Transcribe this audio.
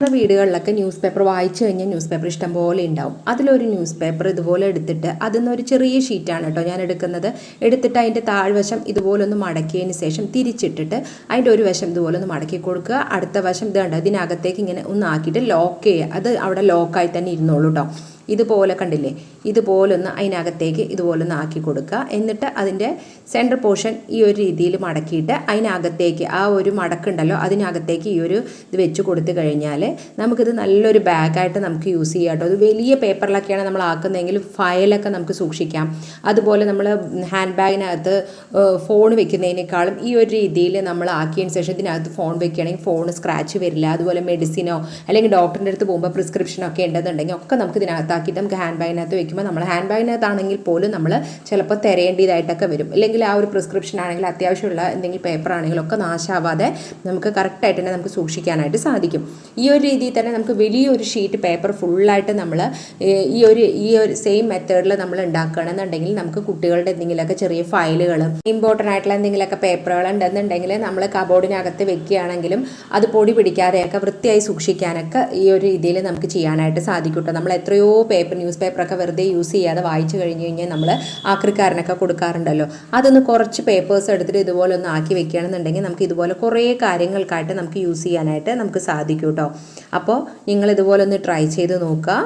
നമ്മുടെ വീടുകളിലൊക്കെ news paper വായിച്ചു കഴിഞ്ഞാൽ ന്യൂസ് പേപ്പർ ഇഷ്ടം പോലെ ഉണ്ടാവും. അതിലൊരു ന്യൂസ് പേപ്പർ ഇതുപോലെ എടുത്തിട്ട് അതിൽ നിന്ന് ഒരു ചെറിയ ഷീറ്റാണ് കേട്ടോ ഞാൻ എടുക്കുന്നത്. എടുത്തിട്ട് അതിൻ്റെ താഴ്വശം ഇതുപോലെ ഒന്ന് മടക്കിയതിന് ശേഷം തിരിച്ചിട്ടിട്ട് അതിൻ്റെ ഒരു വശം ഇതുപോലെ ഒന്ന് മടക്കി കൊടുക്കുക. അടുത്ത വശം ഇത് കണ്ടോ ഇതിനകത്തേക്ക് ഇങ്ങനെ ഒന്ന് ആക്കിയിട്ട് ലോക്ക് ചെയ്യുക. അത് അവിടെ ലോക്കായി തന്നെ ഇരുന്നോളൂ കേട്ടോ. ഇതുപോലെ കണ്ടില്ലേ, ഇതുപോലൊന്ന് അതിനകത്തേക്ക് ഇതുപോലൊന്ന് ആക്കി കൊടുക്കുക. എന്നിട്ട് അതിൻ്റെ സെൻറ്റർ പോർഷൻ ഈ ഒരു രീതിയിൽ മടക്കിയിട്ട് അതിനകത്തേക്ക് ആ ഒരു മടക്കുണ്ടല്ലോ അതിനകത്തേക്ക് ഈ ഒരു ഇത് വെച്ച് കൊടുത്തു കഴിഞ്ഞാൽ നമുക്കിത് നല്ലൊരു ബാഗായിട്ട് നമുക്ക് യൂസ് ചെയ്യാം കേട്ടോ. അത് വലിയ പേപ്പറിലൊക്കെയാണ് നമ്മൾ ആക്കുന്നതെങ്കിൽ ഫയലൊക്കെ നമുക്ക് സൂക്ഷിക്കാം. അതുപോലെ നമ്മൾ ഹാൻഡ് ബാഗിനകത്ത് ഫോൺ വെക്കുന്നതിനേക്കാളും ഈ ഒരു രീതിയിൽ നമ്മൾ ആക്കിയതിന് ശേഷം ഇതിനകത്ത് ഫോൺ വെക്കുകയാണെങ്കിൽ ഫോൺ സ്ക്രാച്ച് വരില്ല. അതുപോലെ മെഡിസിനോ അല്ലെങ്കിൽ ഡോക്ടറിൻ്റെ അടുത്ത് പോകുമ്പോൾ പ്രിസ്ക്രിപ്ഷനൊക്കെ ഉണ്ടെന്നുണ്ടെങ്കിൽ ഒക്കെ നമുക്ക് ഇതിനകത്ത് ആക്കിയിട്ട് നമുക്ക് ഹാൻഡ് ബാഗിനകത്ത് വെക്കുമ്പോൾ നമ്മൾ ഹാൻഡ് ബാഗിനകത്താണെങ്കിൽ പോലും നമ്മൾ ചിലപ്പോൾ തിരയേണ്ടതായിട്ടൊക്കെ വരും. അല്ലെങ്കിൽ ആ ഒരു പ്രിസ്ക്രിപ്ഷൻ ആണെങ്കിൽ അത്യാവശ്യമുള്ള എന്തെങ്കിലും പേപ്പർ ആണെങ്കിലും ഒക്കെ നാശാവാതെ നമുക്ക് കറക്റ്റായിട്ട് തന്നെ നമുക്ക് സൂക്ഷിക്കാനായിട്ട് സാധിക്കും. ഈ ഒരു രീതിയിൽ തന്നെ നമുക്ക് വലിയൊരു ഷീറ്റ് പേപ്പർ ഫുള്ളായിട്ട് നമ്മൾ ഈ ഒരു സെയിം മെത്തേഡിൽ നമ്മൾ ഉണ്ടാക്കുകയാണെന്നുണ്ടെങ്കിൽ നമുക്ക് കുട്ടികളുടെ എന്തെങ്കിലുമൊക്കെ ചെറിയ ഫയലുകൾ ഇമ്പോർട്ടൻ്റ് ആയിട്ടുള്ള എന്തെങ്കിലുമൊക്കെ പേപ്പറുകൾ ഉണ്ടെന്നുണ്ടെങ്കിൽ നമ്മൾ കബോർഡിനകത്ത് വെക്കുകയാണെങ്കിലും അത് പൊടി പിടിക്കാതെയൊക്കെ വൃത്തിയായി സൂക്ഷിക്കാനൊക്കെ ഈ ഒരു രീതിയിൽ നമുക്ക് ചെയ്യാനായിട്ട് സാധിക്കും കേട്ടോ. നമ്മൾ എത്രയോ ന്യൂസ് പേപ്പറൊക്കെ വെറുതെ യൂസ് ചെയ്യാതെ വായിച്ചു കഴിഞ്ഞ് കഴിഞ്ഞാൽ നമ്മൾ ആക്രിക്കാരനൊക്കെ കൊടുക്കാറുണ്ടല്ലോ. അതൊന്ന് കുറച്ച് പേപ്പേഴ്സ് എടുത്തിട്ട് ഇതുപോലെ ഒന്ന് ആക്കി വെക്കുകയാണെന്നുണ്ടെങ്കിൽ നമുക്ക് ഇതുപോലെ കുറേ കാര്യങ്ങൾക്കായിട്ട് നമുക്ക് യൂസ് ചെയ്യാനായിട്ട് നമുക്ക് സാധിക്കും കേട്ടോ. അപ്പോൾ നിങ്ങൾ ഇതുപോലെ ഒന്ന് ട്രൈ ചെയ്ത് നോക്കുക.